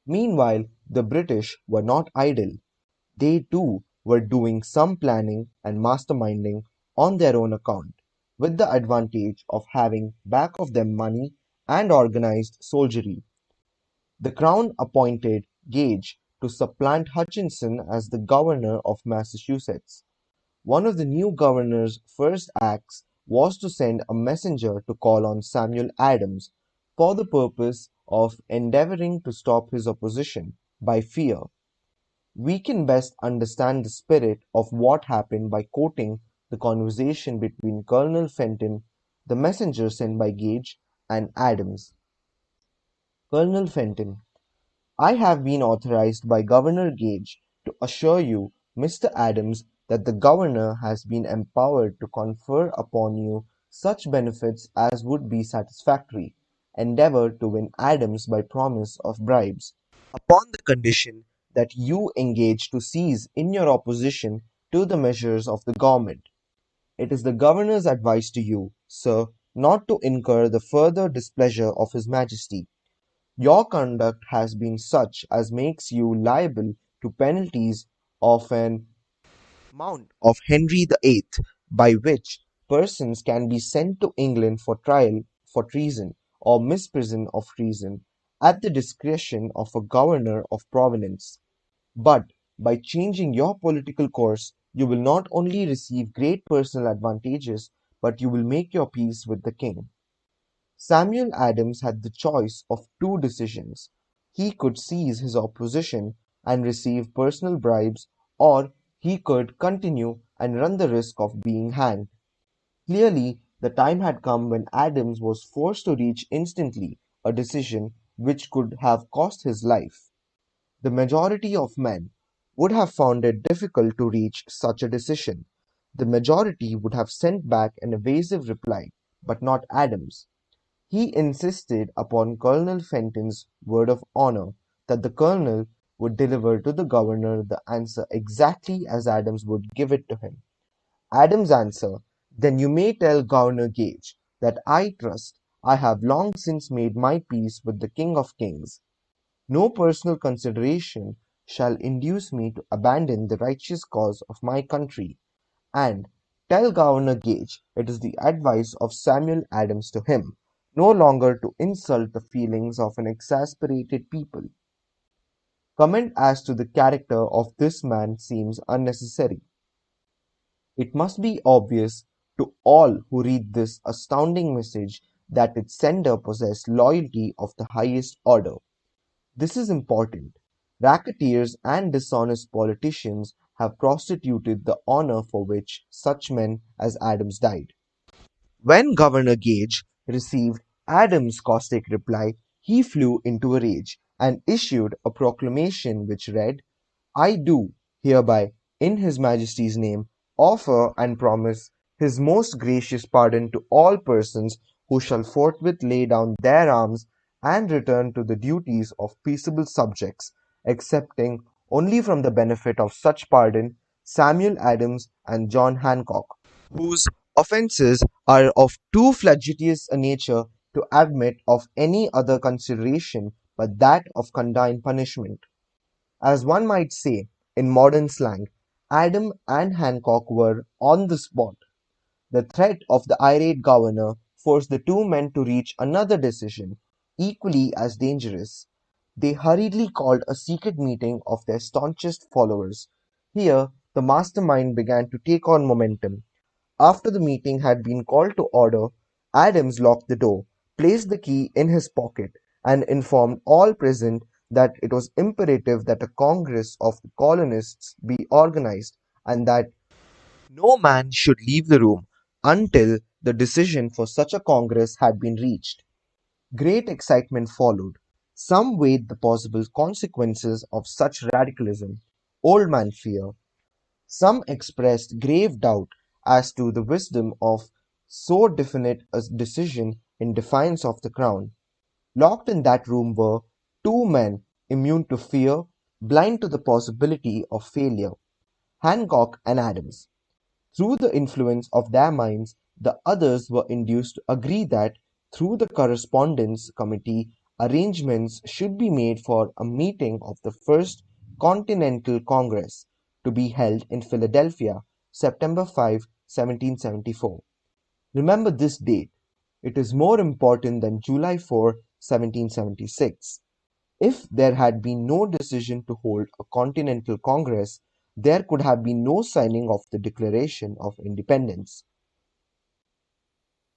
Meanwhile, the British were not idle. They too were doing some planning and masterminding on their own account, with the advantage of having back of them money and organized soldiery. The Crown appointed Gage to supplant Hutchinson as the governor of Massachusetts. One of the new governor's first acts was to send a messenger to call on Samuel Adams for the purpose of endeavoring to stop his opposition by fear. We can best understand the spirit of what happened by quoting the conversation between Colonel Fenton, the messenger sent by Gage, and Adams. Colonel Fenton: I have been authorized by Governor Gage to assure you, Mr. Adams, that the Governor has been empowered to confer upon you such benefits as would be satisfactory. Endeavor to win Adams by promise of bribes, upon the condition that you engage to cease in your opposition to the measures of the government. It is the Governor's advice to you, sir, not to incur the further displeasure of His Majesty. Your conduct has been such as makes you liable to penalties of an Mount of Henry VIII, by which persons can be sent to England for trial for treason, or misprision of treason, at the discretion of a governor of province. But by changing your political course, you will not only receive great personal advantages, but you will make your peace with the king. Samuel Adams had the choice of two decisions: he could seize his opposition and receive personal bribes, or he could continue and run the risk of being hanged. Clearly, the time had come when Adams was forced to reach instantly a decision which could have cost his life. The majority of men would have found it difficult to reach such a decision. The majority would have sent back an evasive reply, but not Adams. He insisted upon Colonel Fenton's word of honor that the colonel would deliver to the governor the answer exactly as Adams would give it to him. Adams' answer: Then you may tell Governor Gage that I trust I have long since made my peace with the King of Kings. No personal consideration shall induce me to abandon the righteous cause of my country. And tell Governor Gage it is the advice of Samuel Adams to him, no longer to insult the feelings of an exasperated people. Comment as to the character of this man seems unnecessary. It must be obvious to all who read this astounding message that its sender possessed loyalty of the highest order. This is important. Racketeers and dishonest politicians have prostituted the honor for which such men as Adams died. When Governor Gage received Adams' caustic reply, he flew into a rage and issued a proclamation which read: I do hereby, in His Majesty's name, offer and promise His most gracious pardon to all persons who shall forthwith lay down their arms and return to the duties of peaceable subjects, excepting only from the benefit of such pardon Samuel Adams and John Hancock, whose offences are of too flagitious a nature to admit of any other consideration but that of condign punishment. As one might say, in modern slang, Adam and Hancock were on the spot. The threat of the irate governor forced the two men to reach another decision, equally as dangerous. They hurriedly called a secret meeting of their staunchest followers. Here the mastermind began to take on momentum. After the meeting had been called to order, Adams locked the door, placed the key in his pocket, and informed all present that it was imperative that a congress of the colonists be organized, and that no man should leave the room until the decision for such a congress had been reached. Great excitement followed. Some weighed the possible consequences of such radicalism. Old man fear. Some expressed grave doubt as to the wisdom of so definite a decision in defiance of the Crown. Locked in that room were two men immune to fear, blind to the possibility of failure: Hancock and Adams. Through the influence of their minds, the others were induced to agree that, through the Correspondence Committee arrangements should be made for a meeting of the First Continental Congress to be held in Philadelphia, September 5, 1774. Remember this date. It is more important than July 4, 1776. If there had been no decision to hold a Continental Congress, there could have been no signing of the Declaration of Independence.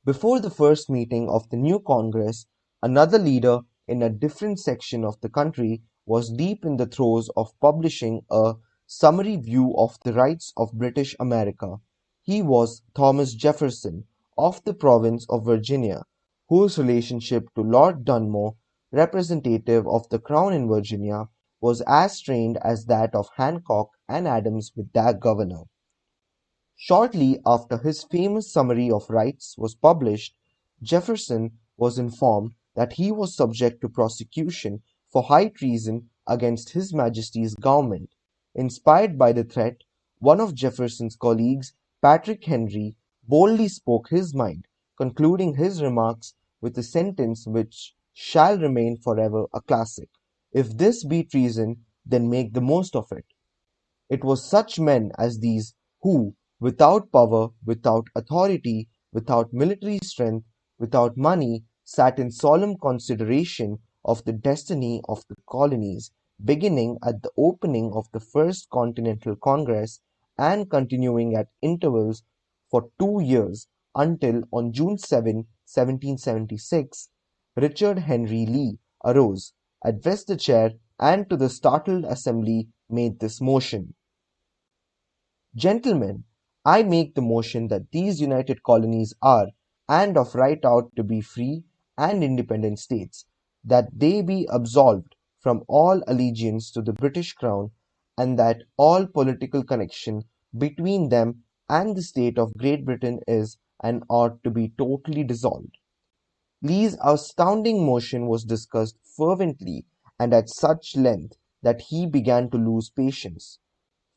Before the first meeting of the new Congress, another leader in a different section of the country was deep in the throes of publishing a summary view of the rights of British America. He was Thomas Jefferson of the province of Virginia, whose relationship to Lord Dunmore, representative of the Crown in Virginia, was as strained as that of Hancock and Adams with their governor. Shortly after his famous Summary of Rights was published, Jefferson was informed that he was subject to prosecution for high treason against His Majesty's government. Inspired by the threat, one of Jefferson's colleagues, Patrick Henry, boldly spoke his mind, concluding his remarks with a sentence which shall remain forever a classic: "If this be treason, then make the most of it." It was such men as these who, without power, without authority, without military strength, without money, sat in solemn consideration of the destiny of the colonies, beginning at the opening of the First Continental Congress and continuing at intervals for 2 years, until on June 7, 1776, Richard Henry Lee arose, addressed the chair, and to the startled assembly made this motion: "Gentlemen, I make the motion that these united colonies are, and of right ought to be free and independent states; that they be absolved from all allegiance to the British Crown; and that all political connection between them and the state of Great Britain is and ought to be totally dissolved." Lee's astounding motion was discussed fervently and at such length that he began to lose patience.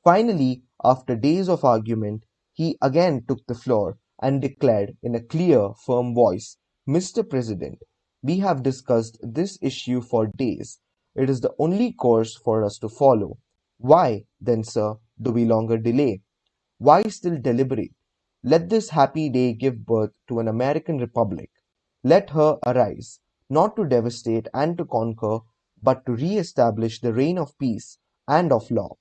Finally, after days of argument, he again took the floor and declared in a clear, firm voice: "Mr. President, we have discussed this issue for days. It is the only course for us to follow. Why, then, sir, do we longer delay? Why still deliberate? Let this happy day give birth to an American republic. Let her arise, not to devastate and to conquer, but to re-establish the reign of peace and of law.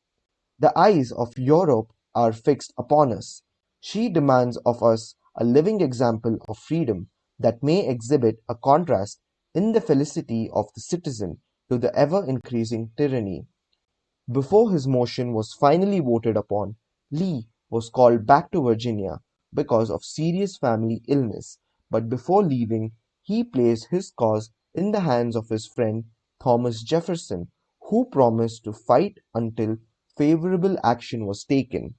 The eyes of Europe are fixed upon us. She demands of us a living example of freedom that may exhibit a contrast in the felicity of the citizen to the ever-increasing tyranny." Before his motion was finally voted upon, Lee was called back to Virginia because of serious family illness, but before leaving he placed his cause in the hands of his friend Thomas Jefferson, who promised to fight until favorable action was taken.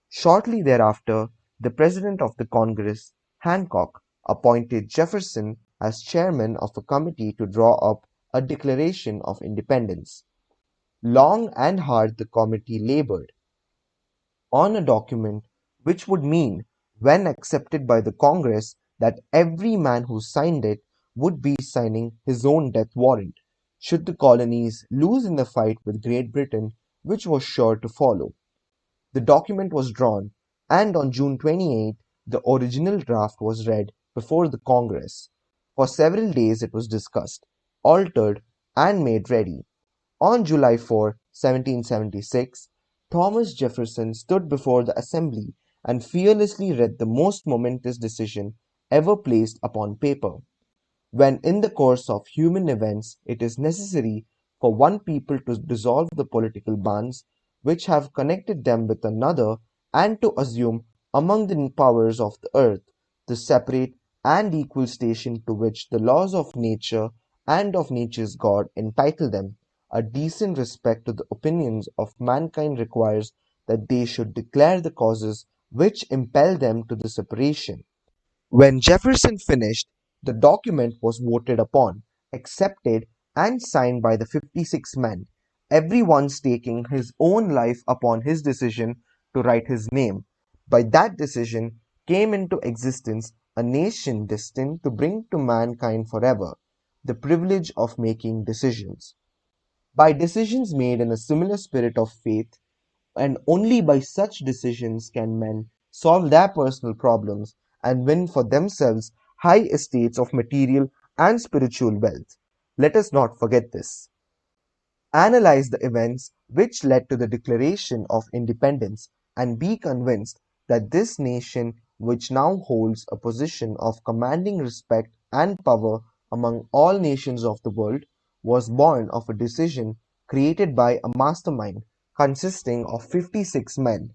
Shortly thereafter, the President of the Congress, Hancock, appointed Jefferson as chairman of a committee to draw up a Declaration of Independence. Long and hard the committee labored on a document which would mean, when accepted by the Congress, that every man who signed it would be signing his own death warrant, should the colonies lose in the fight with Great Britain, which was sure to follow. The document was drawn, and on June 28 the original draft was read before the Congress. For several days it was discussed, altered, and made ready. On July 4, 1776, Thomas Jefferson stood before the assembly and fearlessly read the most momentous decision ever placed upon paper. When in the course of human events it is necessary for one people to dissolve the political bands which have connected them with another, and to assume among the powers of the earth the separate and equal station to which the laws of nature and of nature's God entitle them, a decent respect to the opinions of mankind requires that they should declare the causes which impel them to the separation. When Jefferson finished, the document was voted upon, accepted, and signed by the 56 men, every one staking his own life upon his decision to write his name. By that decision came into existence a nation destined to bring to mankind forever the privilege of making decisions. By decisions made in a similar spirit of faith, and only by such decisions can men solve their personal problems and win for themselves high estates of material and spiritual wealth. Let us not forget this. Analyze the events which led to the Declaration of Independence and be convinced that this nation, which now holds a position of commanding respect and power among all nations of the world, was born of a decision created by a mastermind consisting of 56 men.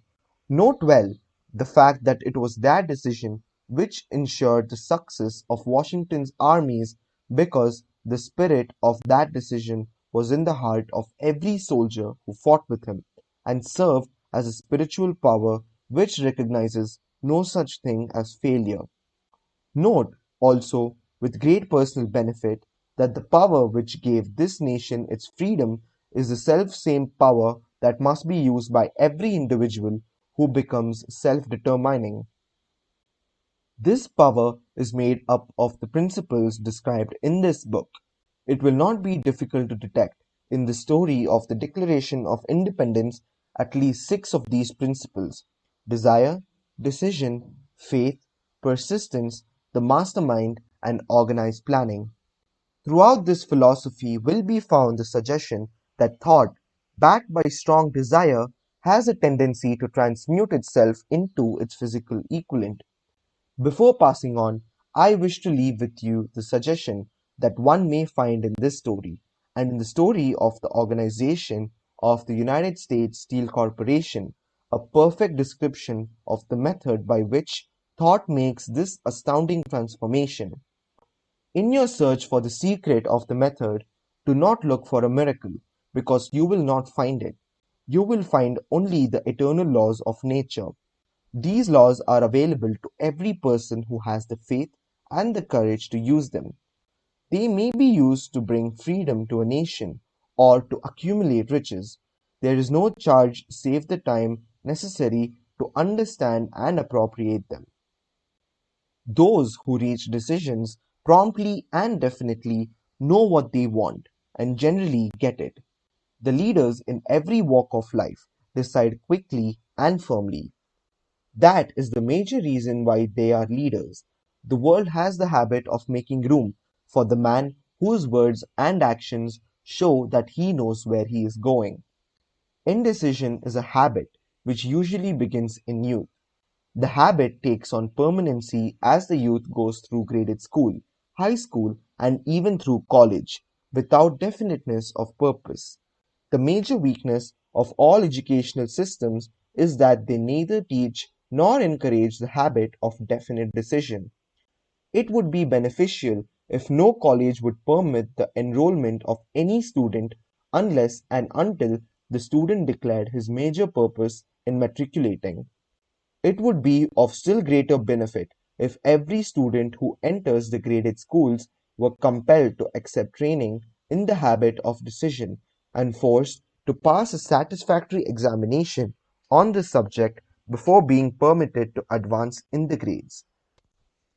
Note well the fact that it was that decision which ensured the success of Washington's armies, because the spirit of that decision was in the heart of every soldier who fought with him, and served as a spiritual power which recognizes no such thing as failure. Note also, with great personal benefit, that the power which gave this nation its freedom is the self-same power that must be used by every individual who becomes self-determining. This power is made up of the principles described in this book. It will not be difficult to detect in the story of the Declaration of Independence at least six of these principles: desire, decision, faith, persistence, the mastermind, and organized planning. Throughout this philosophy will be found the suggestion that thought, backed by strong desire, has a tendency to transmute itself into its physical equivalent. Before passing on, I wish to leave with you the suggestion that one may find in this story, and in the story of the organization of the United States Steel Corporation, a perfect description of the method by which thought makes this astounding transformation. In your search for the secret of the method, do not look for a miracle, because you will not find it. You will find only the eternal laws of nature. These laws are available to every person who has the faith and the courage to use them. They may be used to bring freedom to a nation or to accumulate riches. There is no charge save the time necessary to understand and appropriate them. Those who reach decisions promptly and definitely know what they want and generally get it. The leaders in every walk of life decide quickly and firmly. That is the major reason why they are leaders. The world has the habit of making room for the man whose words and actions show that he knows where he is going. Indecision is a habit which usually begins in youth. The habit takes on permanency as the youth goes through graded school, high school, and even through college, without definiteness of purpose. The major weakness of all educational systems is that they neither teach nor encourage the habit of definite decision. It would be beneficial if no college would permit the enrollment of any student unless and until the student declared his major purpose in matriculating. It would be of still greater benefit if every student who enters the graded schools were compelled to accept training in the habit of decision and forced to pass a satisfactory examination on the subject before being permitted to advance in the grades.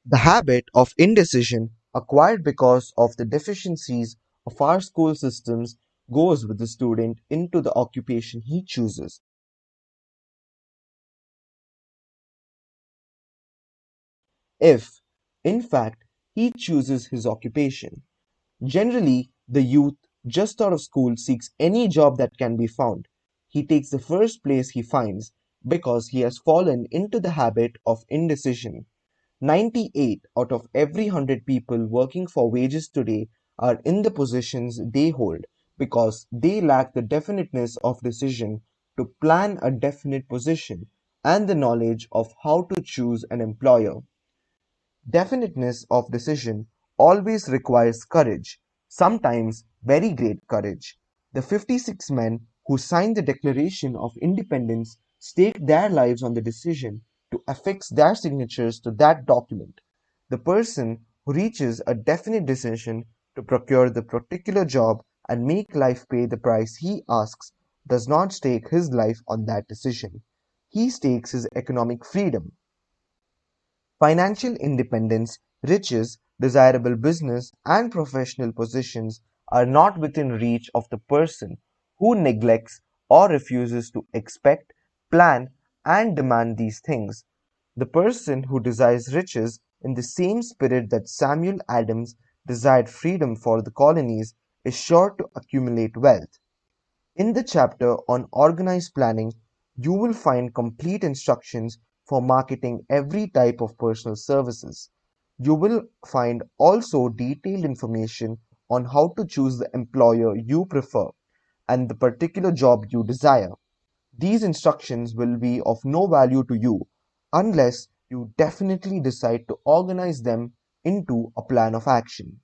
The habit of indecision, acquired because of the deficiencies of our school systems, goes with the student into the occupation he chooses. If, in fact, he chooses his occupation. Generally, the youth just out of school seeks any job that can be found. He takes the first place he finds because he has fallen into the habit of indecision. 98 out of every 100 people working for wages today are in the positions they hold because they lack the definiteness of decision to plan a definite position and the knowledge of how to choose an employer. Definiteness of decision always requires courage, sometimes very great courage. The 56 men who signed the Declaration of Independence staked their lives on the decision to affix their signatures to that document. The person who reaches a definite decision to procure the particular job and make life pay the price he asks does not stake his life on that decision. He stakes his economic freedom. Financial independence, riches, desirable business and professional positions are not within reach of the person who neglects or refuses to expect, plan, and demand these things. The person who desires riches in the same spirit that Samuel Adams desired freedom for the colonies is sure to accumulate wealth. In the chapter on organized planning, you will find complete instructions for marketing every type of personal services. You will find also detailed information on how to choose the employer you prefer and the particular job you desire. These instructions will be of no value to you unless you definitely decide to organize them into a plan of action.